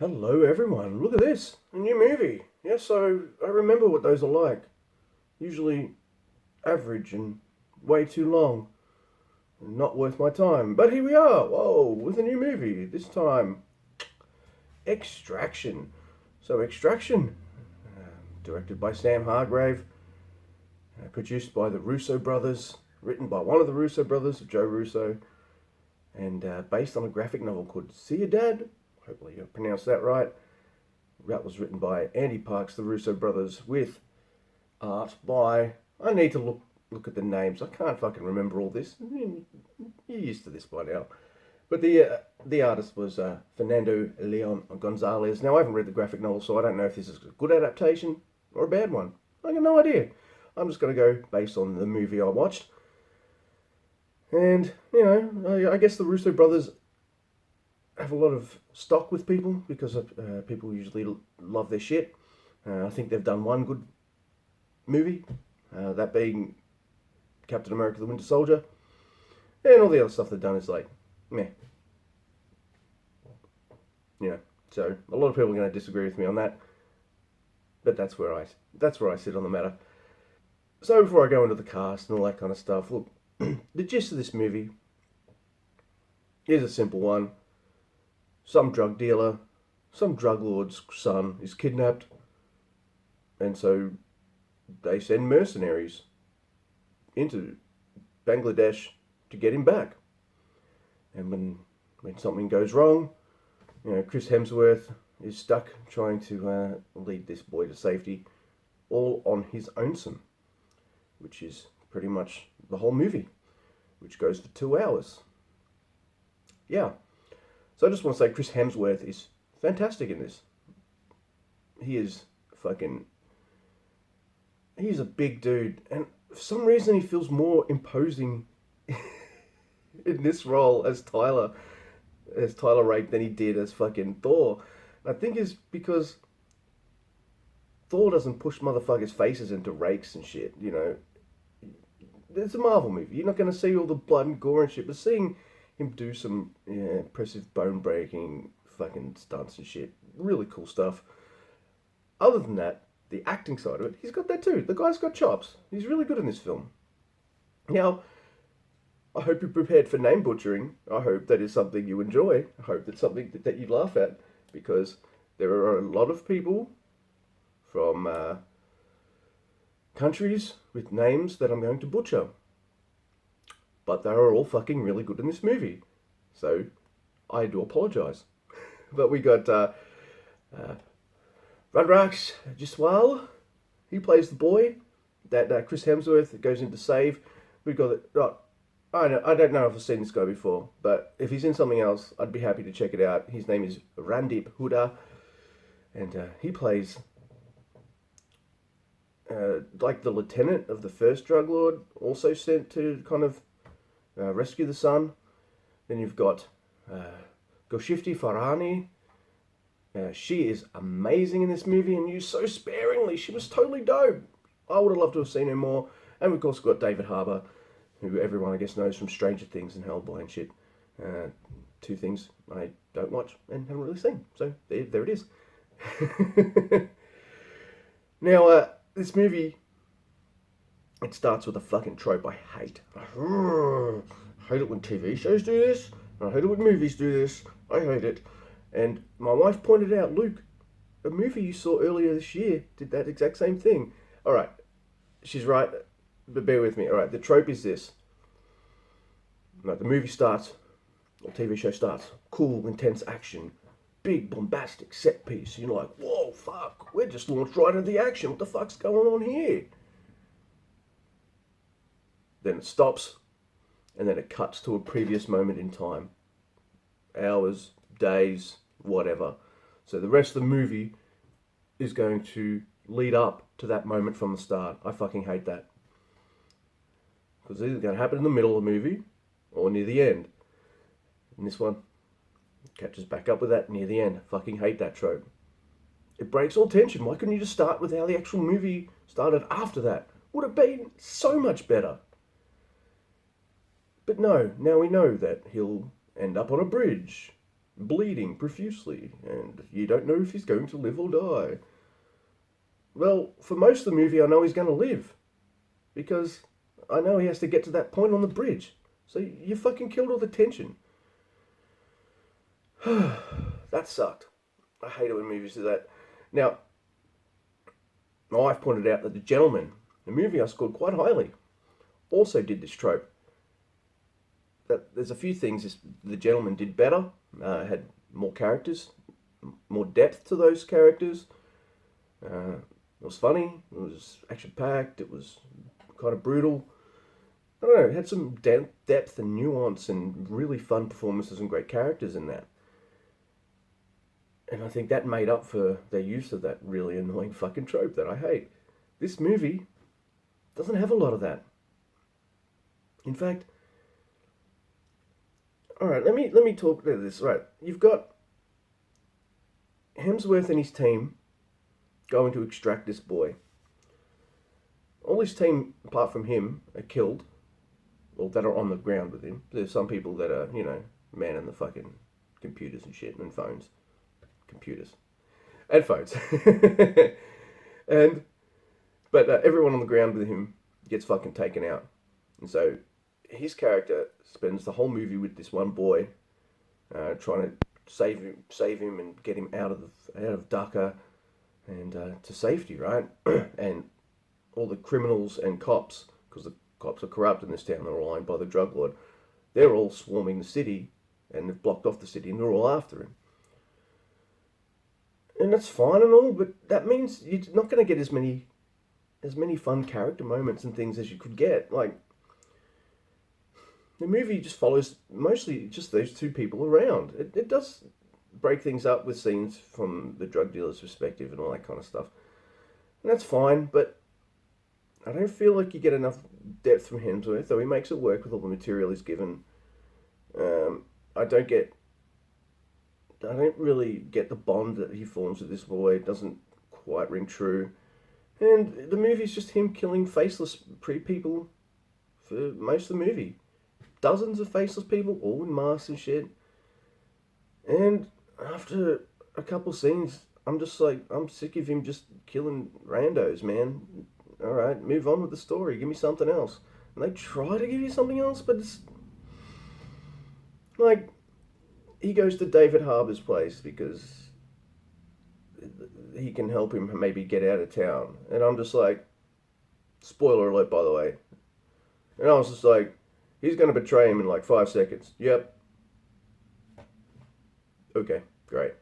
Hello everyone, look at this, a new movie. Yeah, so I remember what those are like. Usually average and way too long. And not worth my time. But here we are, whoa, with a new movie. This time, Extraction. So Extraction, directed by Sam Hargrave, produced by the Russo brothers, written by one of the Russo brothers, Joe Russo, and based on a graphic novel called See Your Dad. Hopefully you pronounced that right. That was written by Andy Parks, the Russo brothers, with art by... I need to look at the names. I can't fucking remember all this. You're used to this by now. But the artist was Fernando Leon Gonzalez. Now, I haven't read the graphic novel, so I don't know if this is a good adaptation or a bad one. I got no idea. I'm just going to go based on the movie I watched. And, I guess the Russo brothers have a lot of stock with people because people usually love their shit. I think they've done one good movie, that being Captain America the Winter Soldier. And all the other stuff they've done is like, meh. So a lot of people are going to disagree with me on that. But that's where I sit on the matter. So before I go into the cast and all that kind of stuff, look, the gist of this movie is a simple one. Some drug dealer, some drug lord's son is kidnapped, and so they send mercenaries into Bangladesh to get him back. And when something goes wrong, Chris Hemsworth is stuck trying to lead this boy to safety, all on his own, which is pretty much the whole movie, which goes for 2 hours. Yeah. So I just want to say Chris Hemsworth is fantastic in this. He is he's a big dude, and for some reason he feels more imposing in this role as Tyler Rake than he did as fucking Thor. And I think it's because Thor doesn't push motherfuckers' faces into rakes and shit, It's a Marvel movie. You're not going to see all the blood and gore and shit, but seeing him do some impressive bone-breaking fucking stunts and shit, really cool stuff. Other than that, the acting side of it, he's got that too. The guy's got chops. He's really good in this film. Now, I hope you're prepared for name butchering. I hope that is something you enjoy. I hope that's something that you laugh at, because there are a lot of people from countries with names that I'm going to butcher. But they are all fucking really good in this movie. So, I do apologise. But we got Radrax Giswal. He plays the boy that Chris Hemsworth goes in to save. We've got I don't know if I've seen this guy before, but if he's in something else, I'd be happy to check it out. His name is Randip Huda, and he plays like the lieutenant of the first drug lord, also sent to kind of rescue the son. Then you've got Goshifti Farhani. She is amazing in this movie and used so sparingly. She was totally dope. I would have loved to have seen her more. And we've also got David Harbour, who everyone I guess knows from Stranger Things and Hellboy and shit. Two things I don't watch and haven't really seen. So there it is. Now, this movie, it starts with a fucking trope I hate. I hate it when TV shows do this. I hate it when movies do this. I hate it. And my wife pointed out, Luke, a movie you saw earlier this year did that exact same thing. Alright, she's right, but bear with me. Alright, the trope is this. Like, the movie starts, or TV show starts, cool, intense action, big, bombastic set piece. You're like, whoa, fuck, we're just launched right into the action. What the fuck's going on here? Then it stops, and then it cuts to a previous moment in time. Hours, days, whatever. So the rest of the movie is going to lead up to that moment from the start. I fucking hate that. Because it's either going to happen in the middle of the movie or near the end. And this one catches back up with that near the end. I fucking hate that trope. It breaks all tension. Why couldn't you just start with how the actual movie started after that? Would have been so much better. But no, now we know that he'll end up on a bridge bleeding profusely, and you don't know if he's going to live or die. Well, for most of the movie, I know he's going to live, because I know he has to get to that point on the bridge. So you fucking killed all the tension. That sucked. I hate it when movies do that. Now, my wife pointed out that The Gentleman, the movie I scored quite highly, also did this trope. That there's a few things The Gentleman did better. Had more characters, more depth to those characters. It was funny. It was action-packed. It was kind of brutal. I don't know. It had some depth and nuance and really fun performances and great characters in that. And I think that made up for their use of that really annoying fucking trope that I hate. This movie doesn't have a lot of that. In fact, all right, let me talk about this. Right, you've got Hemsworth and his team going to extract this boy. All his team, apart from him, are killed, or that are on the ground with him. There's some people that are, manning the fucking computers and shit and phones. Computers and phones. But everyone on the ground with him gets fucking taken out. And so his character spends the whole movie with this one boy, trying to save him and get him out of Dhaka and to safety, right? And all the criminals and cops, because the cops are corrupt in this town, they're all owned by the drug lord. They're all swarming the city, and they've blocked off the city, and they're all after him. And that's fine and all, but that means you're not going to get as many fun character moments and things as you could get. Like, the movie just follows mostly just those two people around. It does break things up with scenes from the drug dealer's perspective and all that kind of stuff. And that's fine, but I don't feel like you get enough depth from Hemsworth, though he makes it work with all the material he's given. I don't really get the bond that he forms with this boy. It doesn't quite ring true. And the movie's just him killing faceless people for most of the movie. Dozens of faceless people, all in masks and shit. And after a couple scenes, I'm just like, I'm sick of him just killing randos, man. Alright, move on with the story. Give me something else. And they try to give you something else, but it's like, he goes to David Harbour's place because he can help him maybe get out of town. And I'm just like, spoiler alert, by the way. And I was just like, he's going to betray him in like 5 seconds. Yep. Okay, great.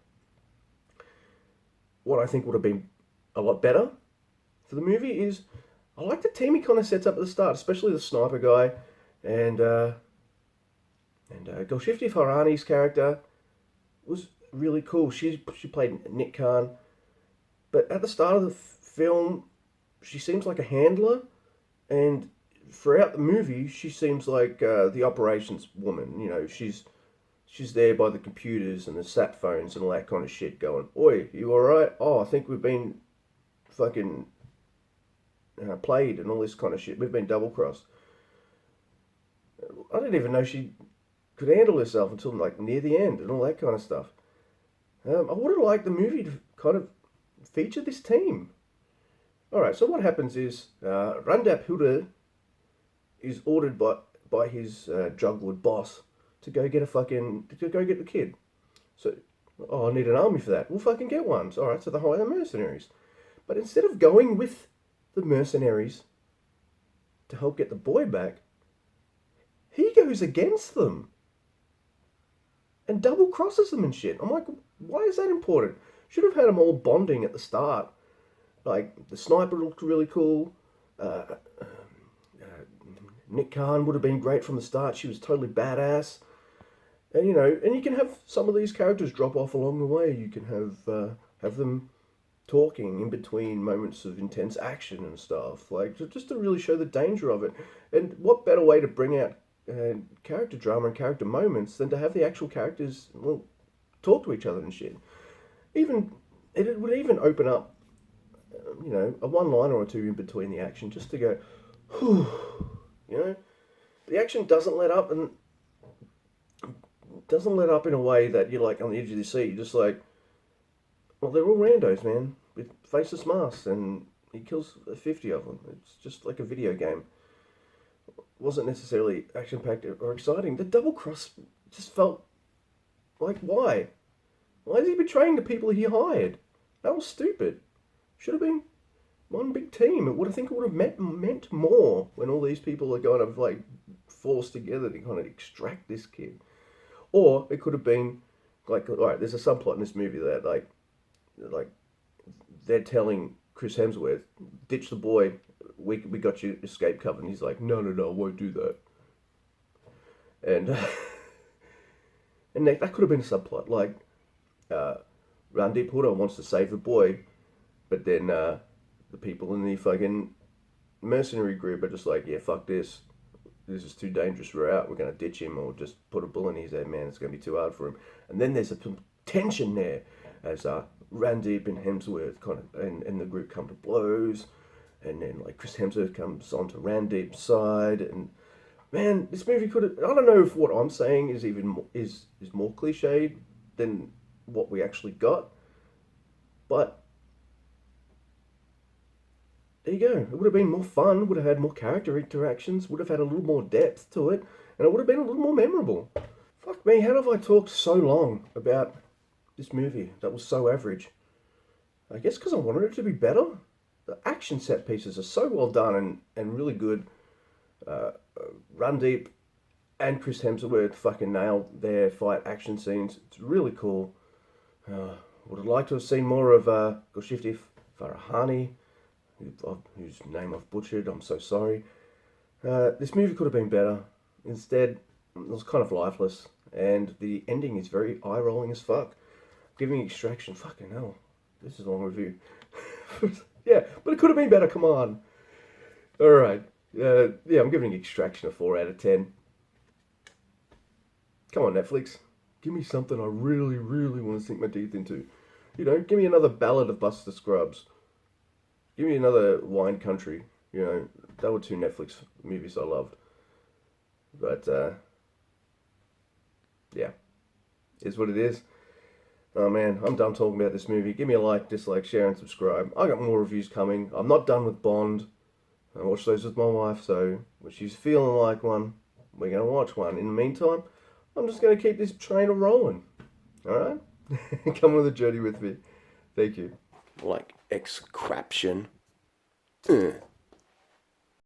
What I think would have been a lot better for the movie is, I like the team he kind of sets up at the start, especially the sniper guy and Golshifty Farhani's character was really cool. She played Nick Khan, but at the start of the film, she seems like a handler, and throughout the movie, she seems like the operations woman. She's there by the computers and the sat phones and all that kind of shit, going, "Oi, you all right? Oh, I think we've been fucking played and all this kind of shit. We've been double crossed." I didn't even know she could handle herself until like near the end and all that kind of stuff. I would have liked the movie to kind of feature this team. Alright, so what happens is Randap Huda is ordered by his drug lord boss to go get the kid. So, I need an army for that. We'll fucking get one. Alright, so they hire the mercenaries. But instead of going with the mercenaries to help get the boy back, he goes against them and double crosses them and shit. I'm like, why is that important? Should have had them all bonding at the start. Like, the sniper looked really cool. Nick Khan would have been great from the start. She was totally badass. And you can have some of these characters drop off along the way. You can have them talking in between moments of intense action and stuff. Like, just to really show the danger of it. And what better way to bring out character drama and character moments than to have the actual characters talk to each other and shit. It would even open up a one-liner or two in between the action, just to go, whew, the action doesn't let up, and doesn't let up in a way that you're like on the edge of your seat. You're just like, well, they're all randos, man, with faceless masks, and he kills 50 of them. It's just like a video game. It wasn't necessarily action-packed or exciting. The double cross just felt like, why? Why is he betraying the people he hired? That was stupid. Should have been one big team. I think it would have meant more when all these people are kind of like forced together to kind of extract this kid. Or it could have been like, all right, there's a subplot in this movie that like they're telling Chris Hemsworth, ditch the boy, we got you escape cover, and he's like, no, I won't do that. And and that could have been a subplot, like Randeep Hooda wants to save the boy, but then the people in the fucking mercenary group are just like, yeah, fuck this. This is too dangerous. We're out. We're going to ditch him or just put a bullet in his head, man. It's going to be too hard for him. And then there's some tension there as Randeep and Hemsworth kind of and the group come to blows. And then like Chris Hemsworth comes onto Randeep's side. And man, this movie could have... I don't know if what I'm saying is even is more cliched than what we actually got. But there you go. It would have been more fun, would have had more character interactions, would have had a little more depth to it, and it would have been a little more memorable. Fuck me, how have I talked so long about this movie that was so average? I guess because I wanted it to be better. The action set pieces are so well done and really good. Randeep and Chris Hemsworth fucking nailed their fight action scenes. It's really cool. Would have liked to have seen more of Goshifti Farahani, whose name I've butchered. I'm so sorry. This movie could have been better. Instead, it was kind of lifeless, and the ending is very eye-rolling as fuck. Giving Extraction, fucking hell, this is a long review. Yeah, but it could have been better, come on. Alright, yeah, I'm giving Extraction a 4 out of 10. Come on, Netflix. Give me something I really, really want to sink my teeth into. You know, give me another Ballad of Buster Scruggs. Give me another Wine Country. You know, that were 2 Netflix movies I loved. But, yeah, is what it is. Oh man, I'm done talking about this movie. Give me a like, dislike, share, and subscribe. I got more reviews coming. I'm not done with Bond. I watched those with my wife, so when she's feeling like one, we're going to watch one. In the meantime, I'm just going to keep this train rolling. Alright? Come on the journey with me. Thank you. Like, excraption.